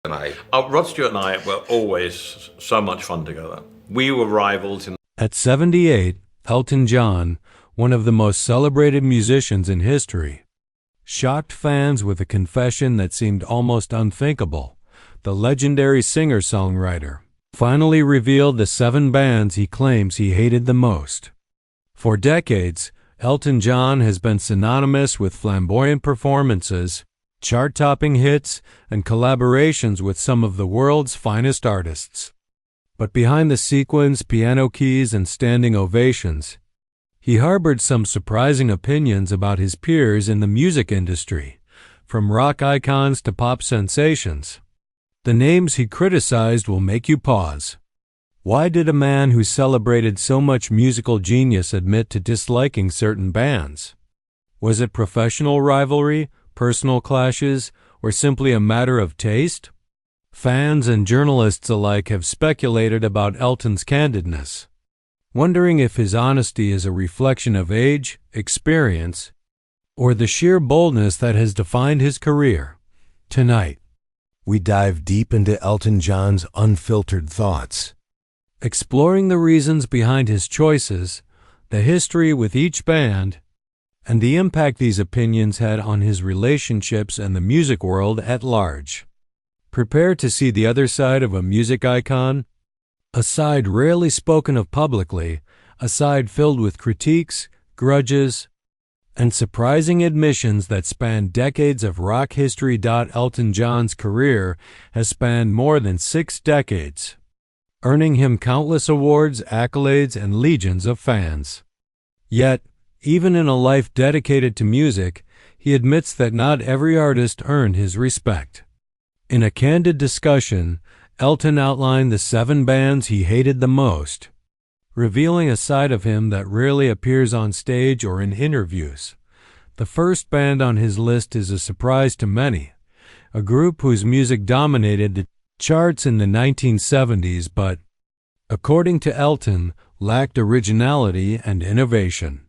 And I Rod Stewart and I were always so much fun together. We were rivals in. At 78, Elton John, one of the most celebrated musicians in history, shocked fans with a confession that seemed almost unthinkable. The legendary singer-songwriter finally revealed the 7 bands he claims he hated the most. For decades, Elton John has been synonymous with flamboyant performances, chart-topping hits, and collaborations with some of the world's finest artists. But behind the sequins, piano keys, and standing ovations, he harbored some surprising opinions about his peers in the music industry, from rock icons to pop sensations. The names he criticized will make you pause. Why did a man who celebrated so much musical genius admit to disliking certain bands? Was it professional rivalry, personal clashes, or simply a matter of taste? Fans and journalists alike have speculated about Elton's candidness, wondering if his honesty is a reflection of age, experience, or the sheer boldness that has defined his career. Tonight, we dive deep into Elton John's unfiltered thoughts, exploring the reasons behind his choices, the history with each band, and the impact these opinions had on his relationships and the music world at large. Prepare to see the other side of a music icon, a side rarely spoken of publicly, a side filled with critiques, grudges, and surprising admissions that span decades of rock history. Elton John's career has spanned more than 6 decades, earning him countless awards, accolades, and legions of fans. Yet, even in a life dedicated to music, he admits that not every artist earned his respect. In a candid discussion, Elton outlined the 7 bands he hated the most, revealing a side of him that rarely appears on stage or in interviews. The first band on his list is a surprise to many, a group whose music dominated the charts in the 1970s but, according to Elton, lacked originality and innovation.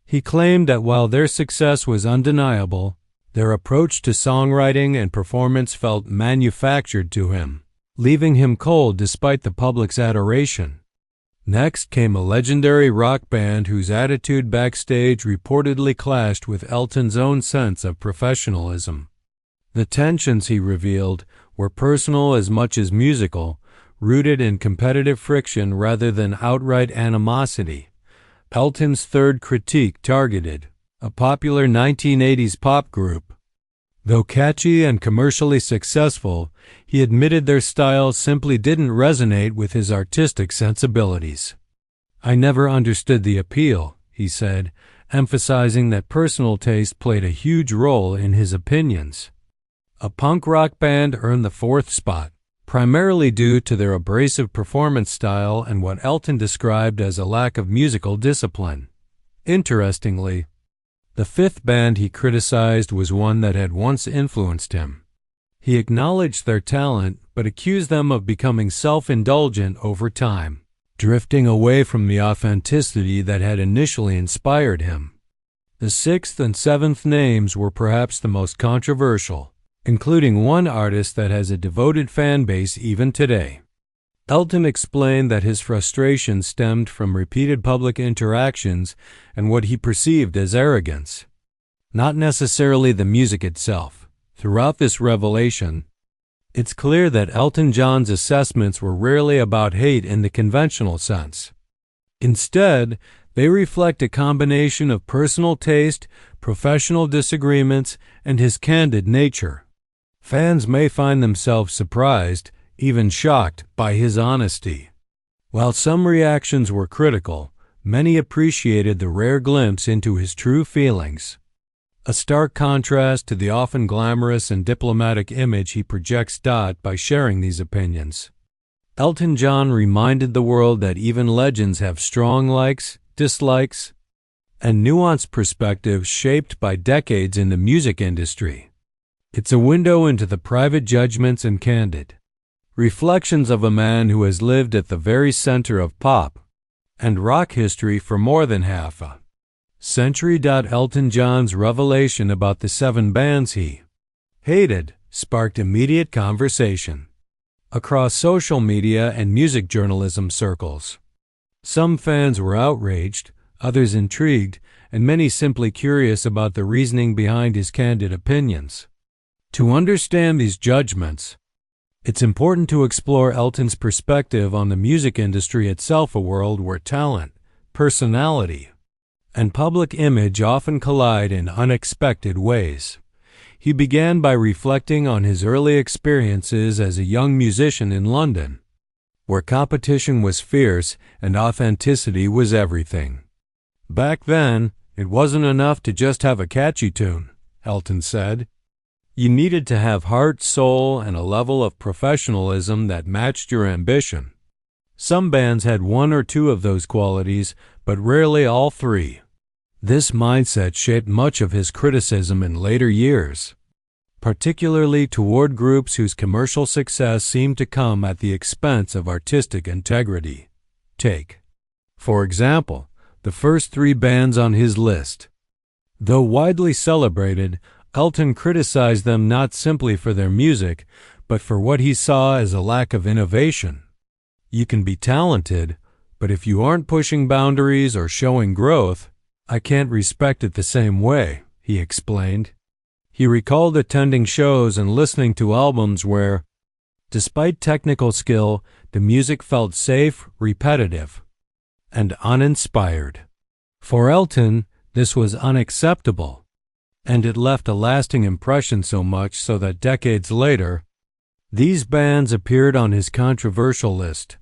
He claimed that while their success was undeniable, their approach to songwriting and performance felt manufactured to him, leaving him cold despite the public's adoration. Next came a legendary rock band whose attitude backstage reportedly clashed with Elton's own sense of professionalism. The tensions, he revealed, were personal as much as musical, rooted in competitive friction rather than outright animosity. Elton's third critique targeted a popular 1980s pop group. Though catchy and commercially successful, he admitted their style simply didn't resonate with his artistic sensibilities. "I never understood the appeal," he said, emphasizing that personal taste played a huge role in his opinions. A punk rock band earned the 4th spot, primarily due to their abrasive performance style and what Elton described as a lack of musical discipline. Interestingly, the 5th band he criticized was one that had once influenced him. He acknowledged their talent, but accused them of becoming self-indulgent over time, drifting away from the authenticity that had initially inspired him. The 6th and 7th names were perhaps the most controversial, including one artist that has a devoted fan base even today. Elton explained that his frustration stemmed from repeated public interactions and what he perceived as arrogance, not necessarily the music itself. Throughout this revelation, it's clear that Elton John's assessments were rarely about hate in the conventional sense. Instead, they reflect a combination of personal taste, professional disagreements, and his candid nature. Fans may find themselves surprised, even shocked, by his honesty. While some reactions were critical, many appreciated the rare glimpse into his true feelings, a stark contrast to the often glamorous and diplomatic image he projects. By sharing these opinions, Elton John reminded the world that even legends have strong likes, dislikes, and nuanced perspectives shaped by decades in the music industry. It's a window into the private judgments and candid reflections of a man who has lived at the very center of pop and rock history for more than half a century. Elton John's revelation about the 7 bands he hated sparked immediate conversation across social media and music journalism circles. Some fans were outraged, others intrigued, and many simply curious about the reasoning behind his candid opinions. To understand these judgments, it's important to explore Elton's perspective on the music industry itself, a world where talent, personality, and public image often collide in unexpected ways. He began by reflecting on his early experiences as a young musician in London, where competition was fierce and authenticity was everything. Back then, it wasn't enough to just have a catchy tune, Elton said. You needed to have heart, soul, and a level of professionalism that matched your ambition. Some bands had one or two of those qualities, but rarely all three. This mindset shaped much of his criticism in later years, particularly toward groups whose commercial success seemed to come at the expense of artistic integrity. Take, for example, the first three bands on his list. Though widely celebrated, Elton criticized them not simply for their music, but for what he saw as a lack of innovation. You can be talented, but if you aren't pushing boundaries or showing growth, I can't respect it the same way, he explained. He recalled attending shows and listening to albums where, despite technical skill, the music felt safe, repetitive, and uninspired. For Elton, this was unacceptable, and it left a lasting impression, so much so that decades later, these bands appeared on his controversial list.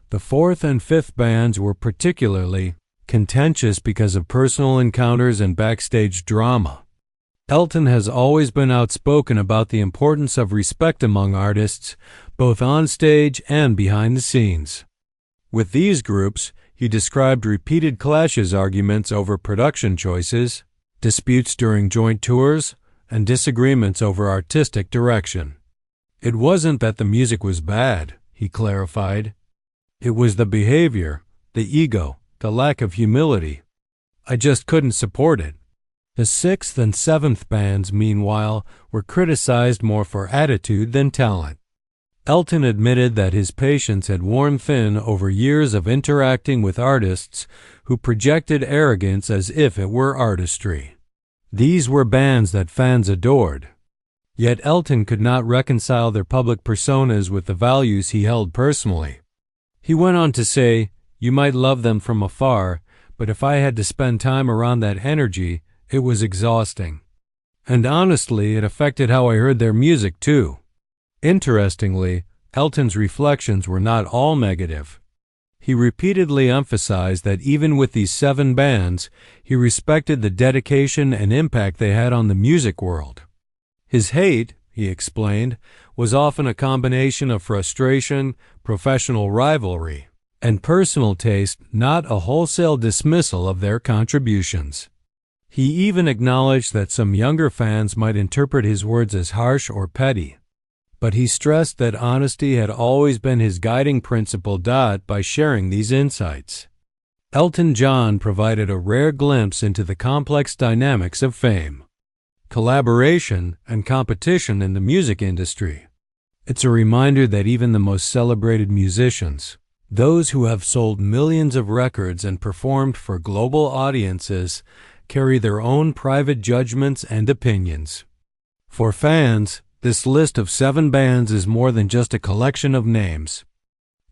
The fourth and fifth bands were particularly contentious because of personal encounters and backstage drama. Elton has always been outspoken about the importance of respect among artists, both on stage and behind the scenes. With these groups, he described repeated clashes, arguments over production choices, disputes during joint tours, and disagreements over artistic direction. It wasn't that the music was bad, he clarified. It was the behavior, the ego, the lack of humility. I just couldn't support it. The sixth and seventh bands, meanwhile, were criticized more for attitude than talent. Elton admitted that his patience had worn thin over years of interacting with artists who projected arrogance as if it were artistry. These were bands that fans adored. Yet Elton could not reconcile their public personas with the values he held personally. He went on to say, "You might love them from afar, but if I had to spend time around that energy, it was exhausting. And honestly, it affected how I heard their music too." Interestingly, Elton's reflections were not all negative. He repeatedly emphasized that even with these 7 bands, he respected the dedication and impact they had on the music world. His hate, he explained, was often a combination of frustration, professional rivalry, and personal taste, not a wholesale dismissal of their contributions. He even acknowledged that some younger fans might interpret his words as harsh or petty, but he stressed that honesty had always been his guiding principle. By sharing these insights, Elton John provided a rare glimpse into the complex dynamics of fame, collaboration, and competition in the music industry. It's a reminder that even the most celebrated musicians, those who have sold millions of records and performed for global audiences, carry their own private judgments and opinions. For fans, this list of 7 bands is more than just a collection of names.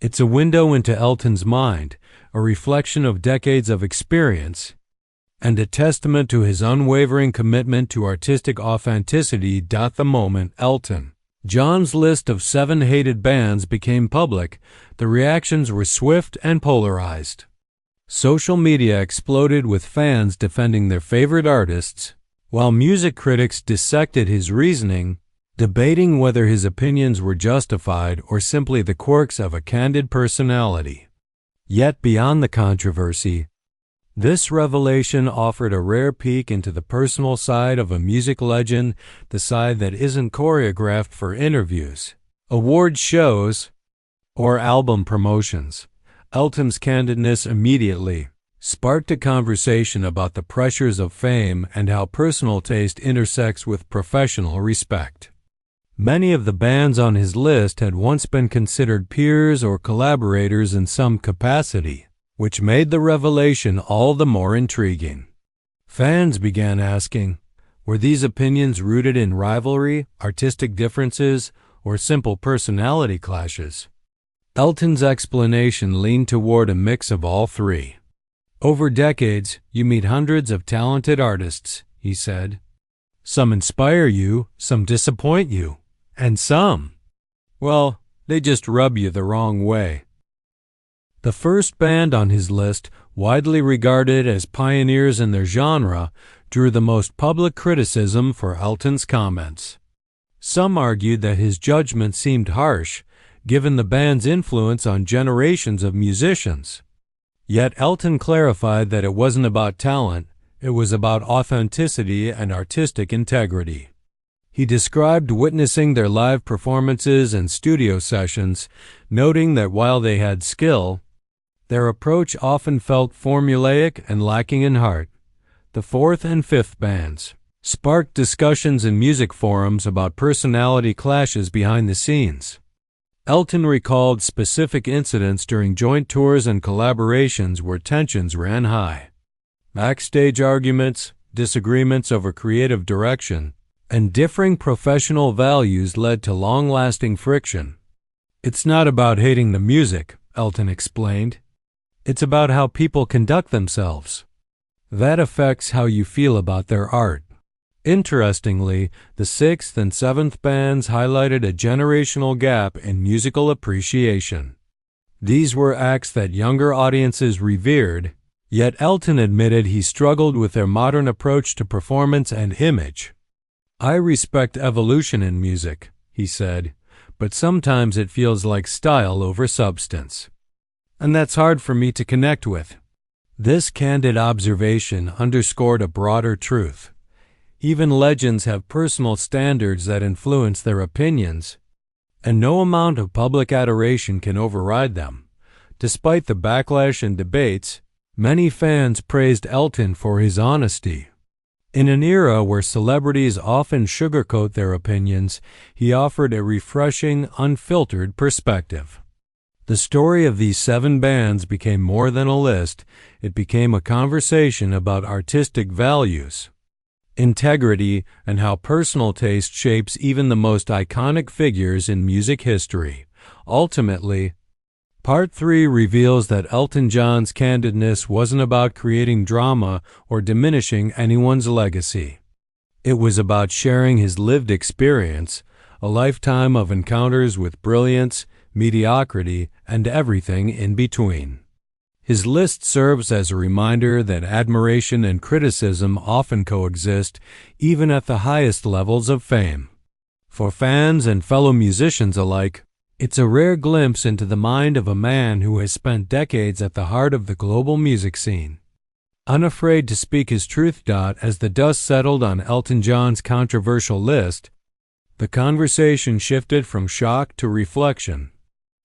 It's a window into Elton's mind, a reflection of decades of experience, and a testament to his unwavering commitment to artistic authenticity. The moment Elton John's list of 7 hated bands became public, the reactions were swift and polarized. Social media exploded with fans defending their favorite artists, while music critics dissected his reasoning, debating whether his opinions were justified or simply the quirks of a candid personality. Yet beyond the controversy, this revelation offered a rare peek into the personal side of a music legend, the side that isn't choreographed for interviews, award shows, or album promotions. Elton's candidness immediately sparked a conversation about the pressures of fame and how personal taste intersects with professional respect. Many of the bands on his list had once been considered peers or collaborators in some capacity, which made the revelation all the more intriguing. Fans began asking, were these opinions rooted in rivalry, artistic differences, or simple personality clashes? Elton's explanation leaned toward a mix of all three. Over decades, you meet hundreds of talented artists, he said. Some inspire you, some disappoint you, and some, well, they just rub you the wrong way. The first band on his list, widely regarded as pioneers in their genre, drew the most public criticism for Elton's comments. Some argued that his judgment seemed harsh, given the band's influence on generations of musicians. Yet Elton clarified that it wasn't about talent, it was about authenticity and artistic integrity. He described witnessing their live performances and studio sessions, noting that while they had skill, their approach often felt formulaic and lacking in heart. The fourth and fifth bands sparked discussions in music forums about personality clashes behind the scenes. Elton recalled specific incidents during joint tours and collaborations where tensions ran high. Backstage arguments, disagreements over creative direction, and differing professional values led to long-lasting friction. It's not about hating the music, Elton explained. It's about how people conduct themselves. That affects how you feel about their art. Interestingly, the sixth and seventh bands highlighted a generational gap in musical appreciation. These were acts that younger audiences revered, yet Elton admitted he struggled with their modern approach to performance and image. I respect evolution in music, he said, but sometimes it feels like style over substance. And that's hard for me to connect with. This candid observation underscored a broader truth. Even legends have personal standards that influence their opinions, and no amount of public adoration can override them. Despite the backlash and debates, many fans praised Elton for his honesty. In an era where celebrities often sugarcoat their opinions, he offered a refreshing, unfiltered perspective. The story of these 7 bands became more than a list. It became a conversation about artistic values, integrity, and how personal taste shapes even the most iconic figures in music history. Ultimately, Part 3 reveals that Elton John's candidness wasn't about creating drama or diminishing anyone's legacy. It was about sharing his lived experience, a lifetime of encounters with brilliance, mediocrity, and everything in between. His list serves as a reminder that admiration and criticism often coexist, even at the highest levels of fame. For fans and fellow musicians alike, it's a rare glimpse into the mind of a man who has spent decades at the heart of the global music scene. Unafraid to speak his truth. As the dust settled on Elton John's controversial list, the conversation shifted from shock to reflection.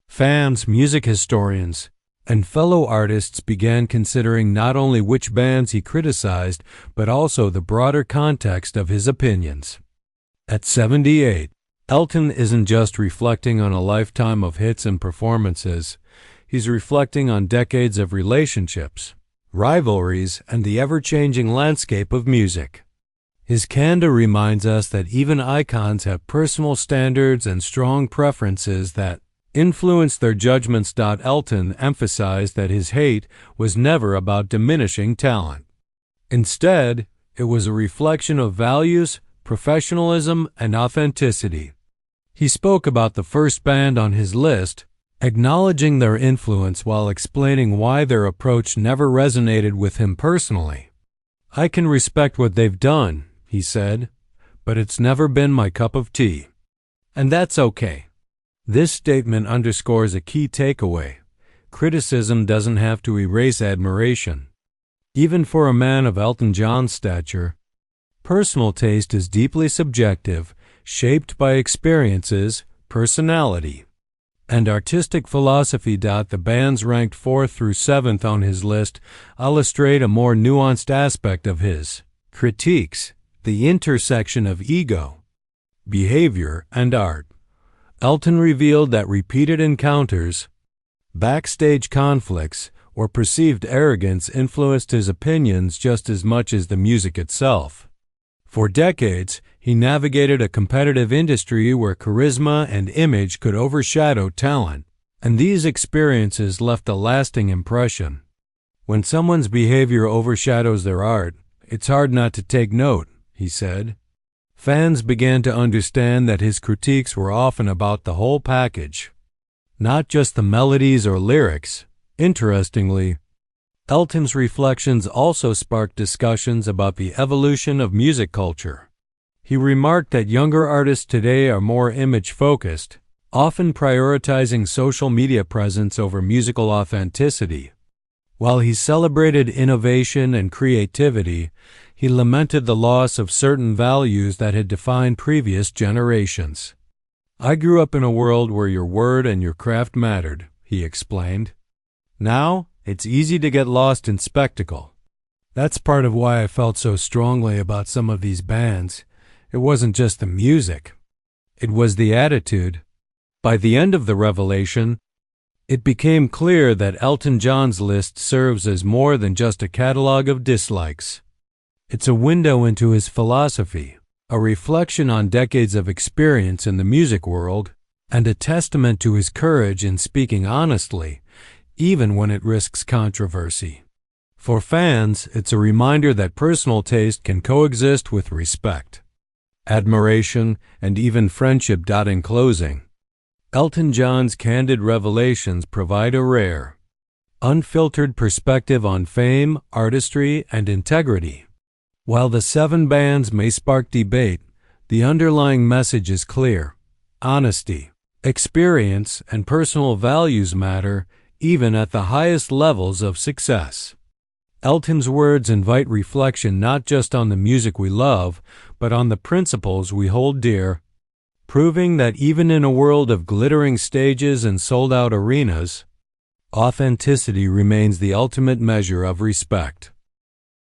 Fans, music historians, and fellow artists began considering not only which bands he criticized, but also the broader context of his opinions. At 78, Elton isn't just reflecting on a lifetime of hits and performances. He's reflecting on decades of relationships, rivalries, and the ever-changing landscape of music. His candor reminds us that even icons have personal standards and strong preferences that influence their judgments. Elton emphasized that his hate was never about diminishing talent. Instead, it was a reflection of values, professionalism, and authenticity. He spoke about the first band on his list, acknowledging their influence while explaining why their approach never resonated with him personally. I can respect what they've done, he said, but it's never been my cup of tea. And that's okay. This statement underscores a key takeaway. Criticism doesn't have to erase admiration. Even for a man of Elton John's stature, personal taste is deeply subjective, shaped by experiences, personality, and artistic philosophy. The bands ranked 4th through 7th on his list illustrate a more nuanced aspect of his critiques, the intersection of ego, behavior, and art. Elton revealed that repeated encounters, backstage conflicts, or perceived arrogance influenced his opinions just as much as the music itself. For decades, he navigated a competitive industry where charisma and image could overshadow talent, and these experiences left a lasting impression. When someone's behavior overshadows their art, it's hard not to take note, he said. Fans began to understand that his critiques were often about the whole package, not just the melodies or lyrics. Interestingly, Elton's reflections also sparked discussions about the evolution of music culture. He remarked that younger artists today are more image-focused, often prioritizing social media presence over musical authenticity. While he celebrated innovation and creativity, he lamented the loss of certain values that had defined previous generations. "I grew up in a world where your word and your craft mattered," he explained. "Now, it's easy to get lost in spectacle. That's part of why I felt so strongly about some of these bands. It wasn't just the music. It was the attitude." By the end of the revelation, it became clear that Elton John's list serves as more than just a catalog of dislikes. It's a window into his philosophy, a reflection on decades of experience in the music world, and a testament to his courage in speaking honestly, even when it risks controversy. For fans, it's a reminder that personal taste can coexist with respect, admiration, and even friendship. In closing, Elton John's candid revelations provide a rare, unfiltered perspective on fame, artistry, and integrity. While the 7 bands may spark debate, the underlying message is clear. Honesty, experience, and personal values matter even at the highest levels of success. Elton's words invite reflection not just on the music we love, but on the principles we hold dear, proving that even in a world of glittering stages and sold-out arenas, authenticity remains the ultimate measure of respect.